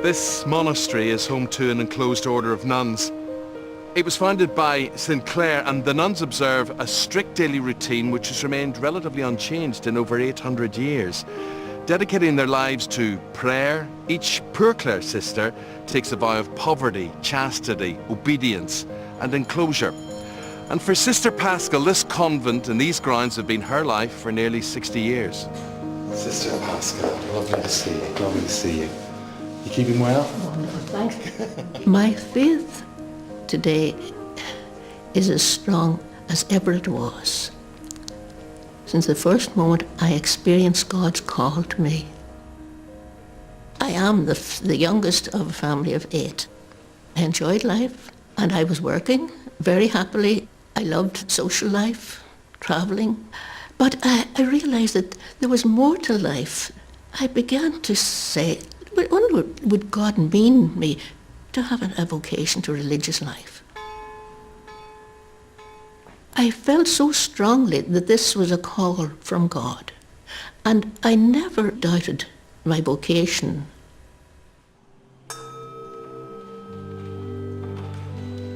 This monastery is home to an enclosed order of nuns. It was founded by St. Clare, and the nuns observe a strict daily routine which has remained relatively unchanged in over 800 years. Dedicating their lives to prayer, each Poor Clare sister takes a vow of poverty, chastity, obedience and enclosure. And for Sister Pascal, this convent and these grounds have been her life for nearly 60 years. Sister Pascal, lovely to see you, lovely to see you. You keeping well? Wonderful, thanks. My faith today is as strong as ever it was. Since the first moment I experienced God's call to me. I am the youngest of a family of 8. I enjoyed life and I was working very happily. I loved social life, travelling, but I realised that there was more to life. I began to say, would God mean me to have a vocation to religious life? I felt so strongly that this was a call from God, and I never doubted my vocation.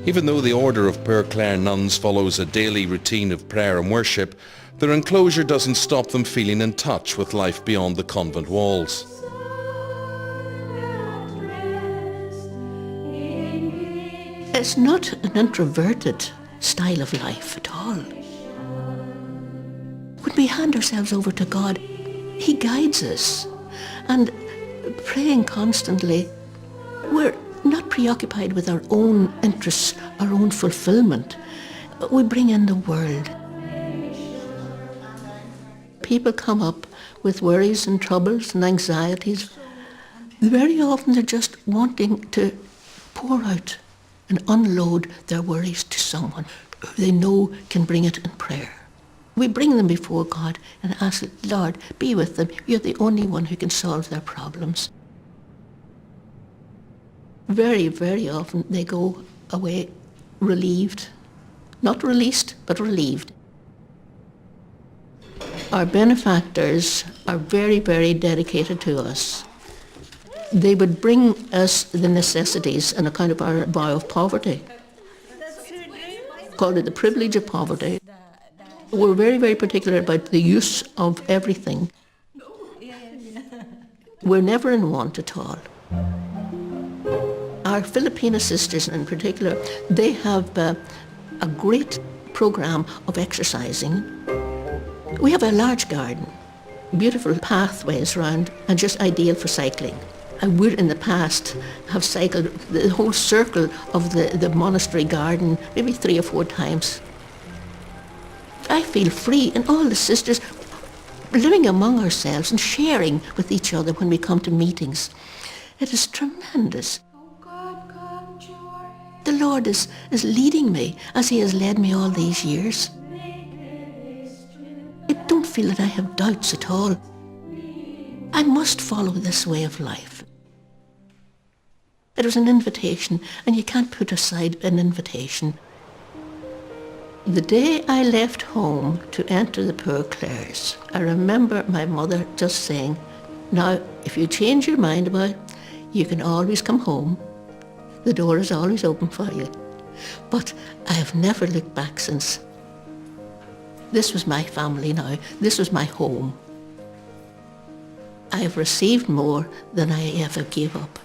Even though the order of Poor Clare nuns follows a daily routine of prayer and worship, their enclosure doesn't stop them feeling in touch with life beyond the convent walls. It's not an introverted style of life at all. When we hand ourselves over to God, He guides us. And praying constantly, we're not preoccupied with our own interests, our own fulfillment. We bring in the world. People come up with worries and troubles and anxieties. Very often they're just wanting to pour out and unload their worries to someone who they know can bring it in prayer. We bring them before God and ask, Lord, be with them. You're the only one who can solve their problems. Very, very often they go away relieved. Not released, but relieved. Our benefactors are very, very dedicated to us. They would bring us the necessities on account of our vow of poverty. Called it the privilege of poverty. We're very, very particular about the use of everything. We're never in want at all. Our Filipino sisters in particular, they have a great program of exercising. We have a large garden, beautiful pathways around, and just ideal for cycling. I would in the past have cycled the whole circle of the monastery garden maybe 3 or 4 times. I feel free, and all the sisters living among ourselves and sharing with each other when we come to meetings. It is tremendous. The Lord is leading me as He has led me all these years. I don't feel that I have doubts at all. I must follow this way of life. It was an invitation, and you can't put aside an invitation. The day I left home to enter the Poor Clares, I remember my mother just saying, now, if you change your mind about it, you can always come home. The door is always open for you. But I have never looked back since. This was my family now. This was my home. I have received more than I ever gave up.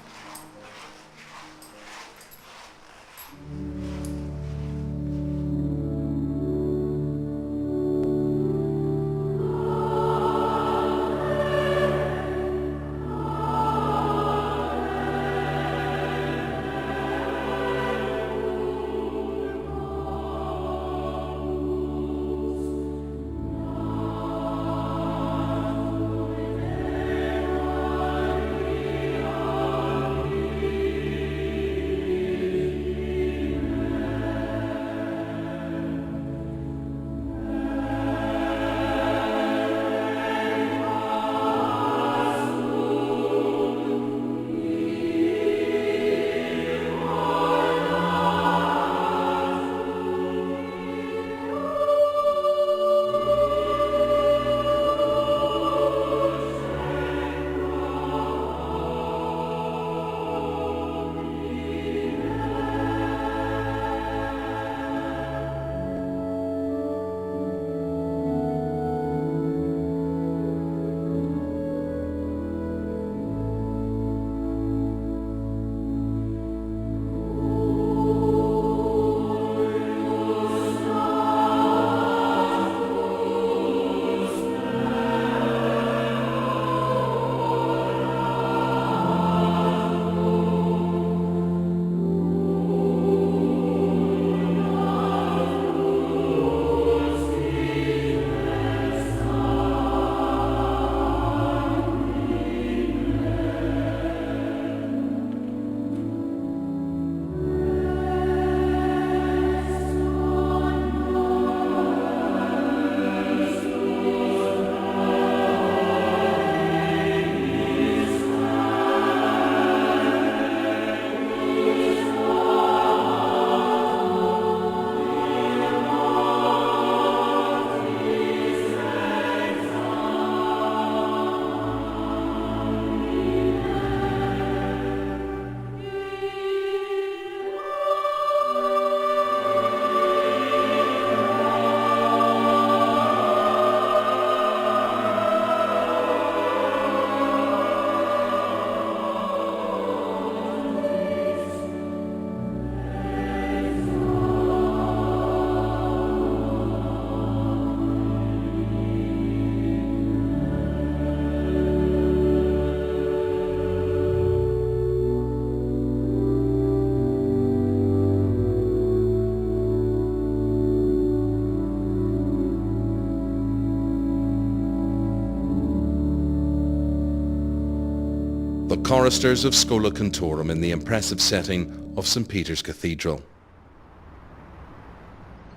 the choristers of Schola Cantorum in the impressive setting of St. Peter's Cathedral.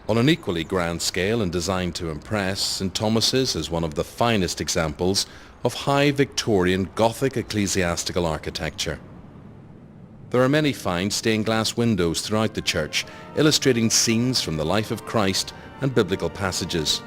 On an equally grand scale and designed to impress, St. Thomas's is one of the finest examples of high Victorian Gothic ecclesiastical architecture. There are many fine stained glass windows throughout the church, illustrating scenes from the life of Christ and biblical passages.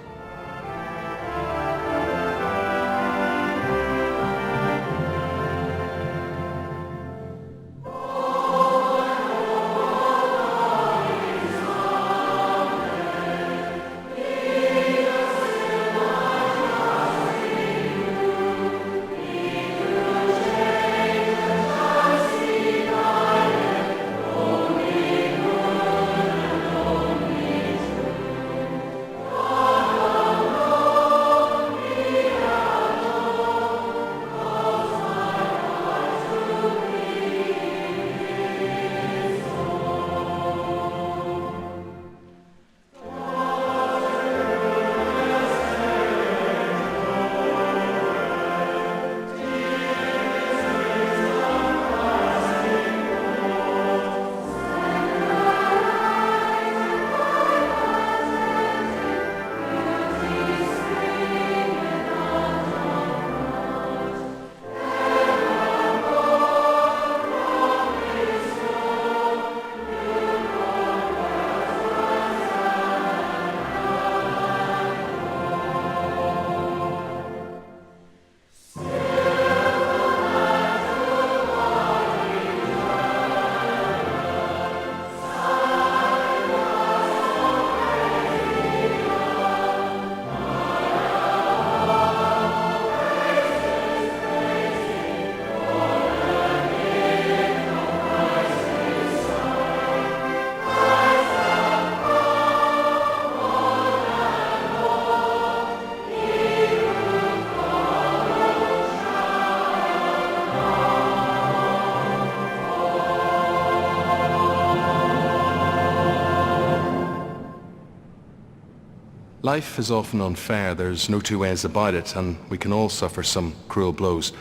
Life is often unfair, there's no two ways about it, and we can all suffer some cruel blows.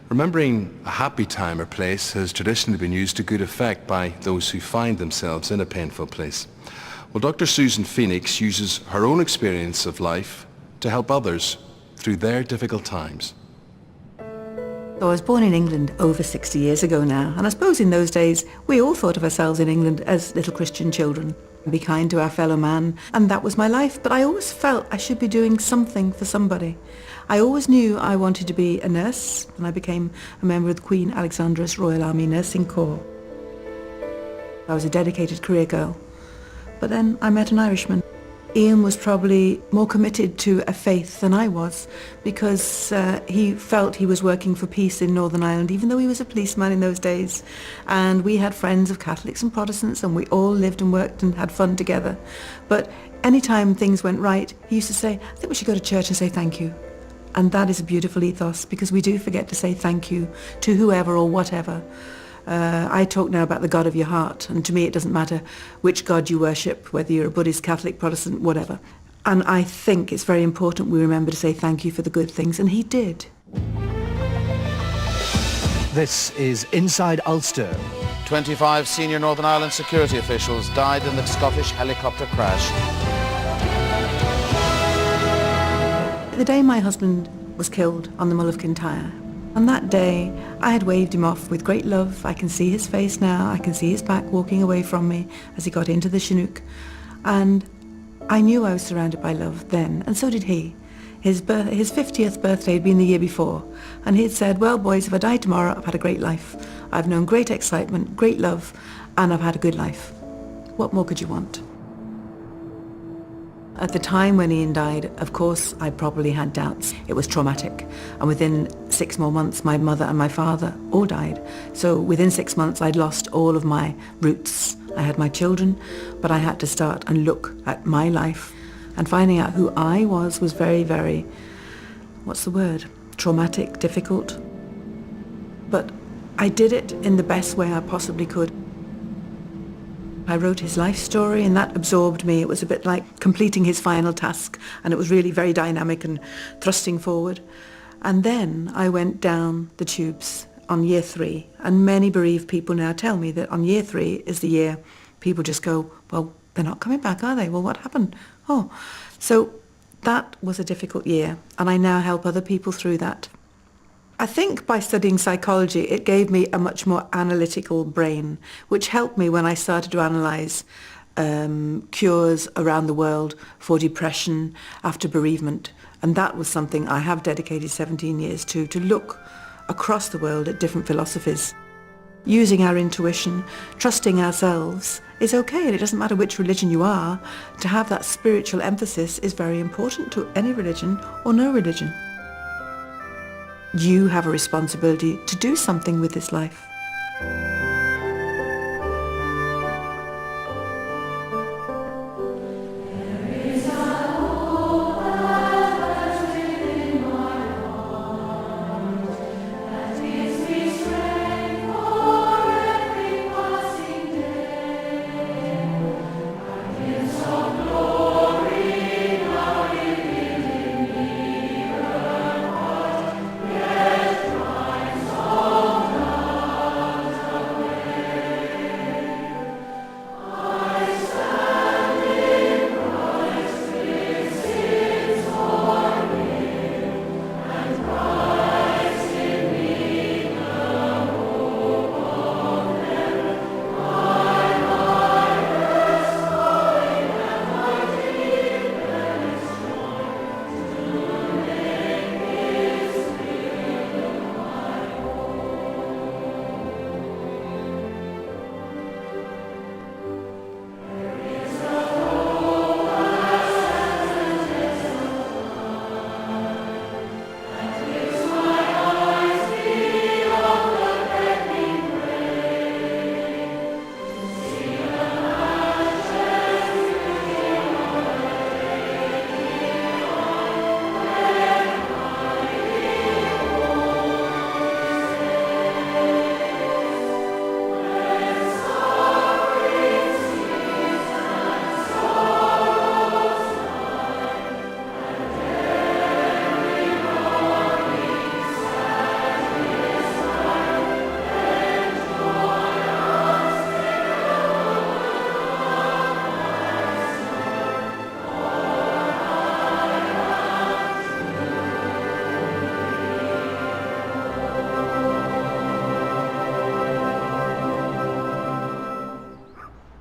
Remembering a happy time or place has traditionally been used to good effect by those who find themselves in a painful place. Well, Dr. Susan Phoenix uses her own experience of life to help others through their difficult times. So I was born in England over 60 years ago now, and I suppose in those days we all thought of ourselves in England as little Christian children. Be kind to our fellow man, and that was my life, but I always felt I should be doing something for somebody. I always knew I wanted to be a nurse, and I became a member of the Queen Alexandra's Royal Army Nursing Corps. I was a dedicated career girl, but then I met an Irishman. Ian was probably more committed to a faith than I was, because he felt he was working for peace in Northern Ireland, even though he was a policeman in those days. And we had friends of Catholics and Protestants, and we all lived and worked and had fun together. But anytime things went right, he used to say, I think we should go to church and say thank you. And that is a beautiful ethos, because we do forget to say thank you to whoever or whatever. I talk now about the God of your heart, and to me it doesn't matter which God you worship, whether you're a Buddhist, Catholic, Protestant, whatever. And I think it's very important we remember to say thank you for the good things, and he did. This is Inside Ulster. 25 senior Northern Ireland security officials died in the Scottish helicopter crash. The day my husband was killed on the Mull of Kintyre, on that day, I had waved him off with great love. I can see his face now. I can see his back walking away from me as he got into the Chinook. And I knew I was surrounded by love then, and so did he. His 50th birthday had been the year before, and he had said, well, boys, if I die tomorrow, I've had a great life. I've known great excitement, great love, and I've had a good life. What more could you want? At the time when Ian died, of course, I probably had doubts. It was traumatic. And within 6 more months, my mother and my father all died. So within 6 months, I'd lost all of my roots. I had my children, but I had to start and look at my life. And finding out who I was very, very, what's the word? Traumatic, difficult. But I did it in the best way I possibly could. I wrote his life story, and that absorbed me. It was a bit like completing his final task, and it was really very dynamic and thrusting forward. And then I went down the tubes on year 3, and many bereaved people now tell me that on year 3 is the year people just go, well, they're not coming back, are they? Well, what happened? Oh, so that was a difficult year, and I now help other people through that. I think by studying psychology, it gave me a much more analytical brain, which helped me when I started to analyse cures around the world for depression after bereavement. And that was something I have dedicated 17 years to look across the world at different philosophies. Using our intuition, trusting ourselves is okay, and it doesn't matter which religion you are. To have that spiritual emphasis is very important to any religion or no religion. You have a responsibility to do something with this life.